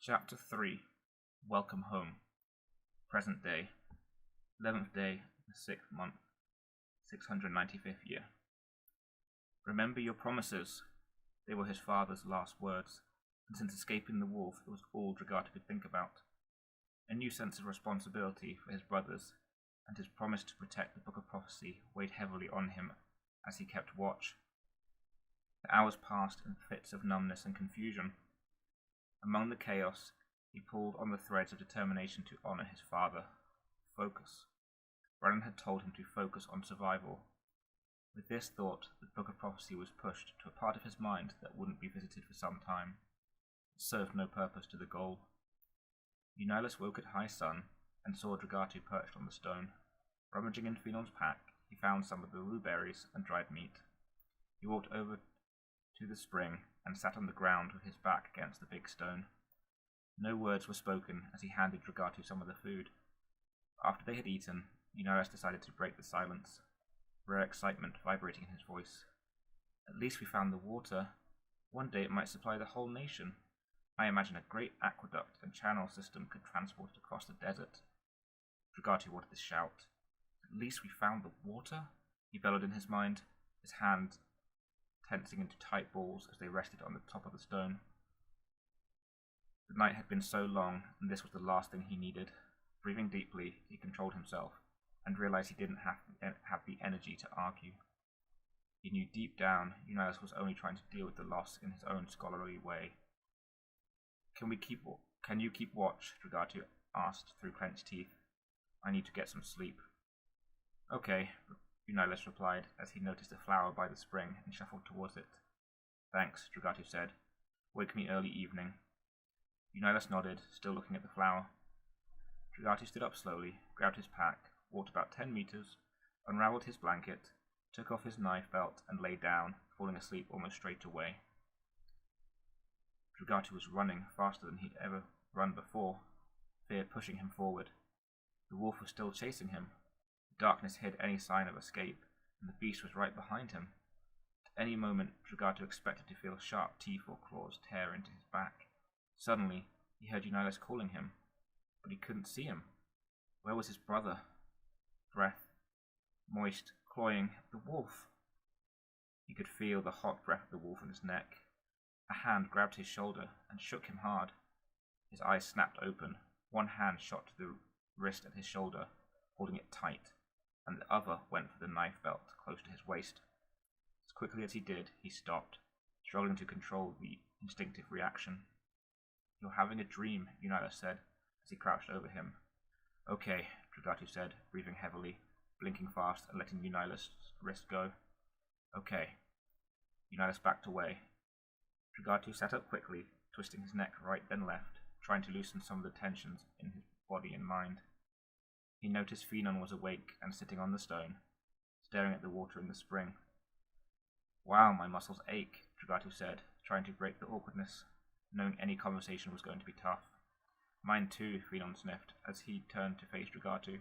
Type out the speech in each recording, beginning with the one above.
Chapter 3 Welcome Home. Present day. 11th day, the 6th month, 695th year. Remember your promises. They were his father's last words, and since escaping the wolf, it was all Dragata could think about. A new sense of responsibility for his brothers, and his promise to protect the Book of Prophecy weighed heavily on him as he kept watch. The hours passed in fits of numbness and confusion. Among the chaos, he pulled on the threads of determination to honor his father. Focus. Brennan had told him to focus on survival. With this thought, the Book of Prophecy was pushed to a part of his mind that wouldn't be visited for some time. It served no purpose to the goal. Eunyalus woke at high sun and saw Dragatu perched on the stone. Rummaging in Phenon's pack, he found some of the blueberries and dried meat. He walked over to the spring and sat on the ground with his back against the big stone. No words were spoken as he handed Dragatu some of the food. After they had eaten, Eunyalus decided to break the silence, rare excitement vibrating in his voice. At least we found the water. One day it might supply the whole nation. I imagine a great aqueduct and channel system could transport it across the desert. Dragatu wanted to shout. At least we found the water? He bellowed in his mind, his hand tensing into tight balls as they rested on the top of the stone. The night had been so long, and this was the last thing he needed. Breathing deeply, he controlled himself, and realized he didn't have the energy to argue. He knew deep down Eunyalus was only trying to deal with the loss in his own scholarly way. Can you keep watch? Dragatu asked through clenched teeth. I need to get some sleep. Okay, Eunyalus replied as he noticed a flower by the spring and shuffled towards it. Thanks, Dragatu said. Wake me early evening. Eunyalus nodded, still looking at the flower. Dragatu stood up slowly, grabbed his pack, walked about 10 meters, unraveled his blanket, took off his knife belt and lay down, falling asleep almost straight away. Dragatu was running faster than he'd ever run before, fear pushing him forward. The wolf was still chasing him. The darkness hid any sign of escape, and the beast was right behind him. At any moment, Dragatu expected to feel sharp teeth or claws tear into his back. Suddenly, he heard Eunyalus calling him, but he couldn't see him. Where was his brother? Breath, moist, cloying, the wolf. He could feel the hot breath of the wolf in his neck. A hand grabbed his shoulder and shook him hard. His eyes snapped open. One hand shot to the wrist at his shoulder, holding it tight, and the other went for the knife belt close to his waist. As quickly as he did, he stopped, struggling to control the instinctive reaction. You're having a dream, Eunyalus said, as he crouched over him. Okay, Dragatu said, breathing heavily, blinking fast and letting Eunyalus' wrist go. Okay. Eunyalus backed away. Dragatu sat up quickly, twisting his neck right then left, trying to loosen some of the tensions in his body and mind. He noticed Phenon was awake and sitting on the stone, staring at the water in the spring. Wow, my muscles ache, Dragatu said, trying to break the awkwardness, knowing any conversation was going to be tough. Mine too, Phenon sniffed, as he turned to face Dragatu.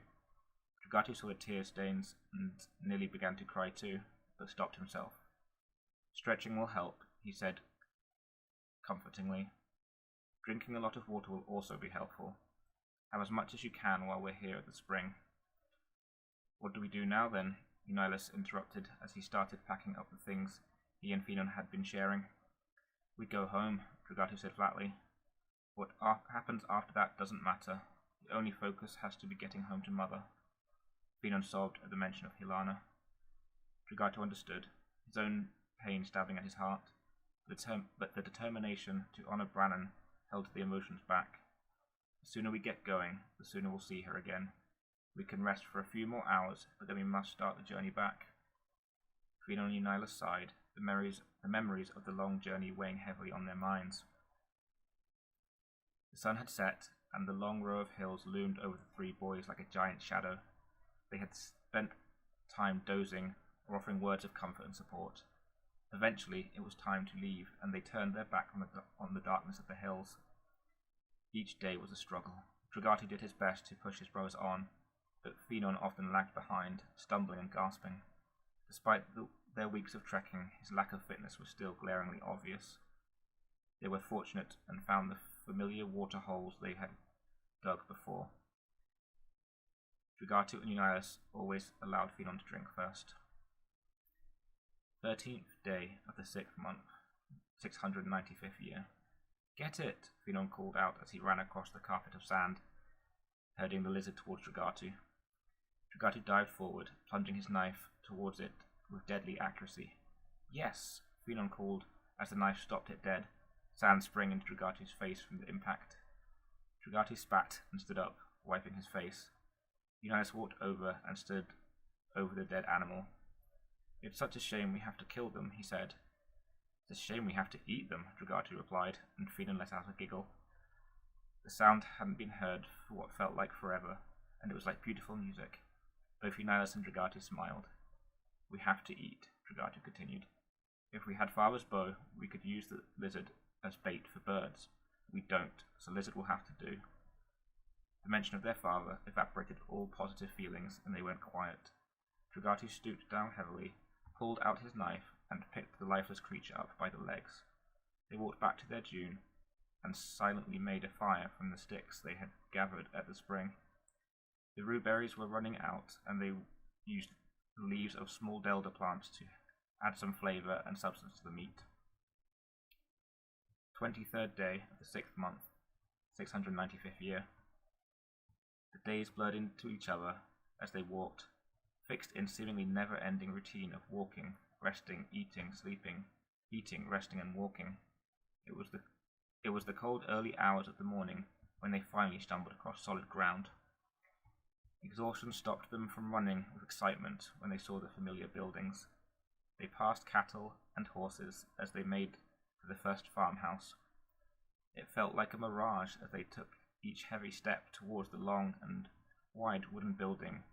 Dragatu saw the tear stains and nearly began to cry too, but stopped himself. Stretching will help, he said comfortingly. Drinking a lot of water will also be helpful. Have as much as you can while we're here at the spring. What do we do now then? Eunyalus interrupted as he started packing up the things he and Phenon had been sharing. We go home, Dragatu said flatly. What happens after that doesn't matter. The only focus has to be getting home to Mother. Phenon sobbed at the mention of Hilana. Dragatu understood, his own pain stabbing at his heart, but the determination to honor Brannan held the emotions back. The sooner we get going, the sooner we'll see her again. We can rest for a few more hours, but then we must start the journey back. Phenon and Eunyalus sighed, the memories of the long journey weighing heavily on their minds. The sun had set, and the long row of hills loomed over the three boys like a giant shadow. They had spent time dozing or offering words of comfort and support. Eventually, it was time to leave, and they turned their back on the darkness of the hills. Each day was a struggle. Dragatu did his best to push his brothers on, but Phenon often lagged behind, stumbling and gasping. Despite their weeks of trekking, his lack of fitness was still glaringly obvious. They were fortunate and found the familiar water holes they had dug before. Dragatu and Eunyalus always allowed Phenon to drink first. 13th day of the 6th month, 695th year. Get it! Phenon called out as he ran across the carpet of sand, herding the lizard towards Dragatu. Dragatu dived forward, plunging his knife towards it with deadly accuracy. Yes! Phenon called as the knife stopped it dead, sand spraying into Dragatu's face from the impact. Dragatu spat and stood up, wiping his face. Eunyalus walked over and stood over the dead animal. It's such a shame we have to kill them, he said. It's a shame we have to eat them, Dragatu replied, and Phenon let out a giggle. The sound hadn't been heard for what felt like forever, and it was like beautiful music. Both Eunyalus and Dragatu smiled. We have to eat, Dragatu continued. If we had Father's bow, we could use the lizard as bait for birds. We don't, so lizard will have to do. The mention of their father evaporated all positive feelings, and they went quiet. Dragatu stooped down heavily, pulled out his knife, and picked the lifeless creature up by the legs. They walked back to their dune, and silently made a fire from the sticks they had gathered at the spring. The rue berries were running out, and they used the leaves of small delder plants to add some flavour and substance to the meat. 23rd day of the 6th month, 695th year. The days blurred into each other as they walked, fixed in seemingly never-ending routine of walking, resting, eating, sleeping, eating, resting, and walking. It was the cold early hours of the morning when they finally stumbled across solid ground. Exhaustion stopped them from running with excitement when they saw the familiar buildings. They passed cattle and horses as they made for the first farmhouse. It felt like a mirage as they took each heavy step towards the long and wide wooden building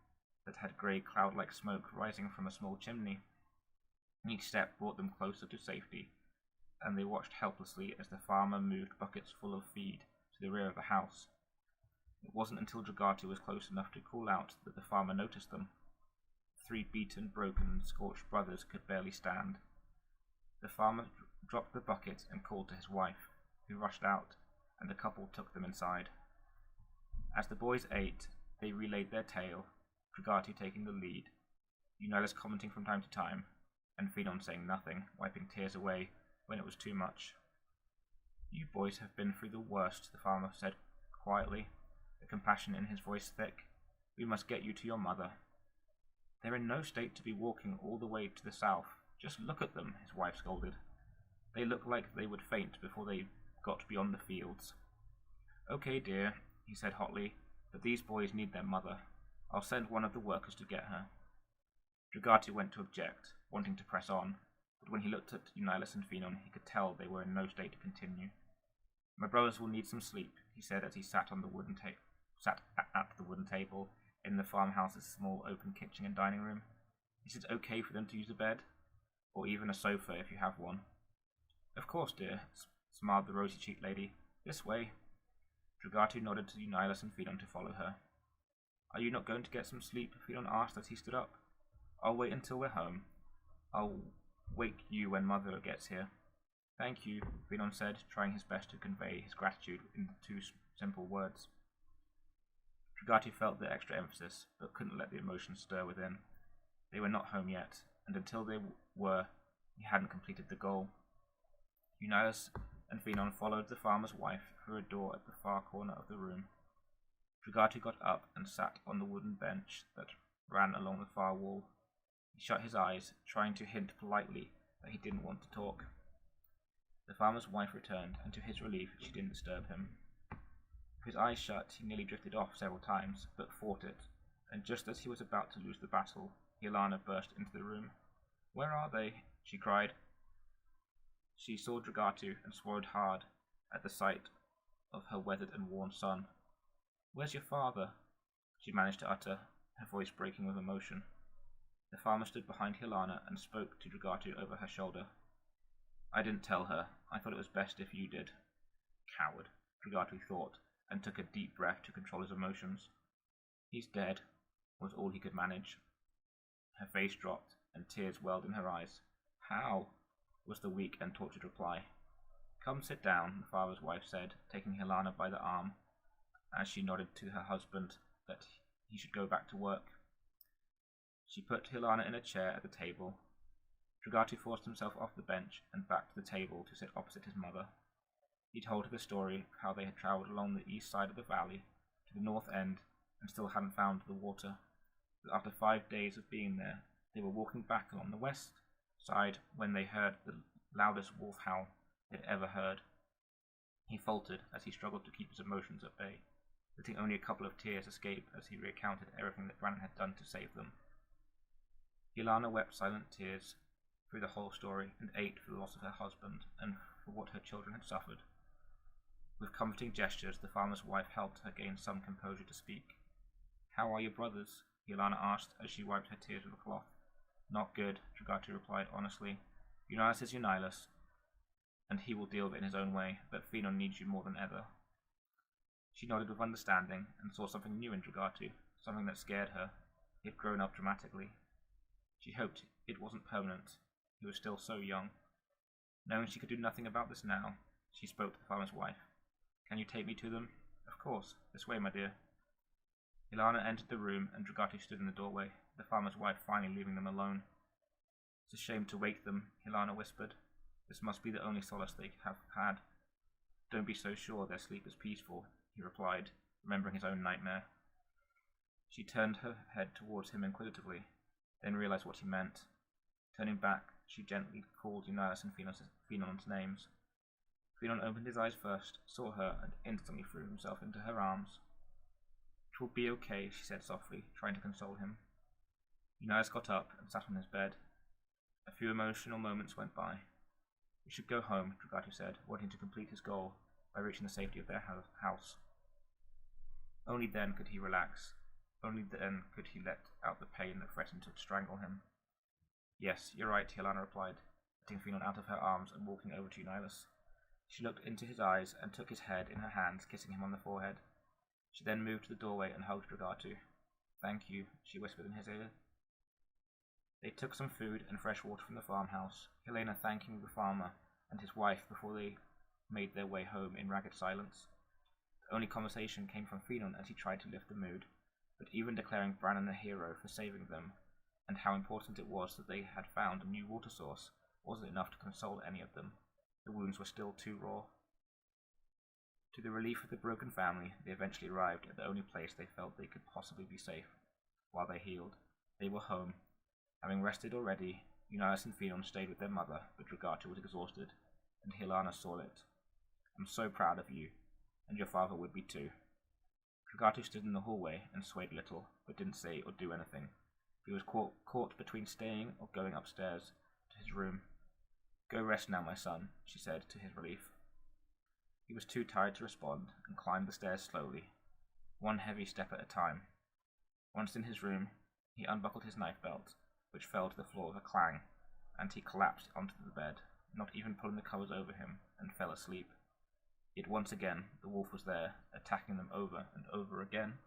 that had grey cloud-like smoke rising from a small chimney. Each step brought them closer to safety, and they watched helplessly as the farmer moved buckets full of feed to the rear of the house. It wasn't until Dragatu was close enough to call out that the farmer noticed them. 3 beaten, broken, scorched brothers could barely stand. The farmer dropped the bucket and called to his wife, who rushed out, and the couple took them inside. As the boys ate, they relayed their tale, Dragatu taking the lead, Eunyalus commenting from time to time, and Phenon saying nothing, wiping tears away when it was too much. You boys have been through the worst, the farmer said quietly, the compassion in his voice thick. We must get you to your mother. They're in no state to be walking all the way to the south. Just look at them, his wife scolded. They look like they would faint before they got beyond the fields. Okay, dear, he said hotly, but these boys need their mother. I'll send one of the workers to get her. Dragatu went to object, wanting to press on, but when he looked at Eunyalus and Phenon, he could tell they were in no state to continue. My brothers will need some sleep, he said as he sat at the wooden table in the farmhouse's small open kitchen and dining room. Is it okay for them to use a bed? Or even a sofa if you have one? Of course, dear, smiled the rosy-cheeked lady. This way. Dragatu nodded to Eunyalus and Phenon to follow her. Are you not going to get some sleep? Phenon asked as he stood up. I'll wait until we're home. I'll wake you when Mother gets here. Thank you, Phenon said, trying his best to convey his gratitude in 2 simple words. Dragatu felt the extra emphasis, but couldn't let the emotion stir within. They were not home yet, and until they were, he hadn't completed the goal. Eunyalus and Phenon followed the farmer's wife through a door at the far corner of the room. Dragatu got up and sat on the wooden bench that ran along the far wall. He shut his eyes, trying to hint politely that he didn't want to talk. The farmer's wife returned, and to his relief she didn't disturb him. With his eyes shut, he nearly drifted off several times, but fought it, and just as he was about to lose the battle, Helena burst into the room. Where are they? She cried. She saw Dragatu and swallowed hard at the sight of her weathered and worn son. Where's your father? She managed to utter, her voice breaking with emotion. The farmer stood behind Helena and spoke to Dragatu over her shoulder. I didn't tell her. I thought it was best if you did. Coward, Dragatu thought, and took a deep breath to control his emotions. He's dead, was all he could manage. Her face dropped, and tears welled in her eyes. How? Was the weak and tortured reply. "Come sit down," the father's wife said, taking Hilana by the arm, as she nodded to her husband that he should go back to work. She put Hilana in a chair at the table. Dragatu forced himself off the bench and back to the table to sit opposite his mother. He told her the story of how they had travelled along the east side of the valley to the north end and still hadn't found the water. But after 5 days of being there, they were walking back along the west side when they heard the loudest wolf howl they'd ever heard. He faltered as he struggled to keep his emotions at bay, letting only a couple of tears escape as he recounted everything that Brannon had done to save them. Hilana wept silent tears through the whole story and ached for the loss of her husband and for what her children had suffered. With comforting gestures, the farmer's wife helped her gain some composure to speak. "How are your brothers?" Hilana asked as she wiped her tears with a cloth. "Not good," Dragatu replied honestly. "Eunyalus is Eunyalus, and he will deal with it in his own way, but Finon needs you more than ever." She nodded with understanding and saw something new in Dragatu, something that scared her. He had grown up dramatically. She hoped it wasn't permanent. He was still so young. Knowing she could do nothing about this now, she spoke to the farmer's wife. "Can you take me to them?" "Of course. This way, my dear." Hilana entered the room and Dragatu stood in the doorway, the farmer's wife finally leaving them alone. "It's a shame to wake them," Hilana whispered. "This must be the only solace they have had." "Don't be so sure their sleep is peaceful," he replied, remembering his own nightmare. She turned her head towards him inquisitively, then realized what he meant. Turning back, she gently called Eunyalus and Finon's names. Finon opened his eyes first, saw her, and instantly threw himself into her arms. "It will be okay," she said softly, trying to console him. Eunyalus got up and sat on his bed. A few emotional moments went by. "We should go home," Dragatu said, wanting to complete his goal by reaching the safety of their house. Only then could he relax. Only then could he let out the pain that threatened to strangle him. "Yes, you're right," Hilana replied, letting Finon out of her arms and walking over to Eunyalus. She looked into his eyes and took his head in her hands, kissing him on the forehead. She then moved to the doorway and hugged Dragatu. "Thank you," she whispered in his ear. They took some food and fresh water from the farmhouse, Helena thanking the farmer and his wife before they made their way home in ragged silence. The only conversation came from Finon as he tried to lift the mood, but even declaring Brannon a hero for saving them, and how important it was that they had found a new water source, wasn't enough to console any of them. The wounds were still too raw. To the relief of the broken family, they eventually arrived at the only place they felt they could possibly be safe. While they healed, they were home. Having rested already, Eunyalus and Finon stayed with their mother, but Dragatu was exhausted, and Hilana saw it. "I'm so proud of you, and your father would be too." Dragatu stood in the hallway and swayed a little, but didn't say or do anything. He was caught between staying or going upstairs to his room. "Go rest now, my son," she said to his relief. He was too tired to respond and climbed the stairs slowly, one heavy step at a time. Once in his room, he unbuckled his knife belt, which fell to the floor with a clang, and he collapsed onto the bed, not even pulling the covers over him, and fell asleep. Yet once again, the wolf was there, attacking them over and over again.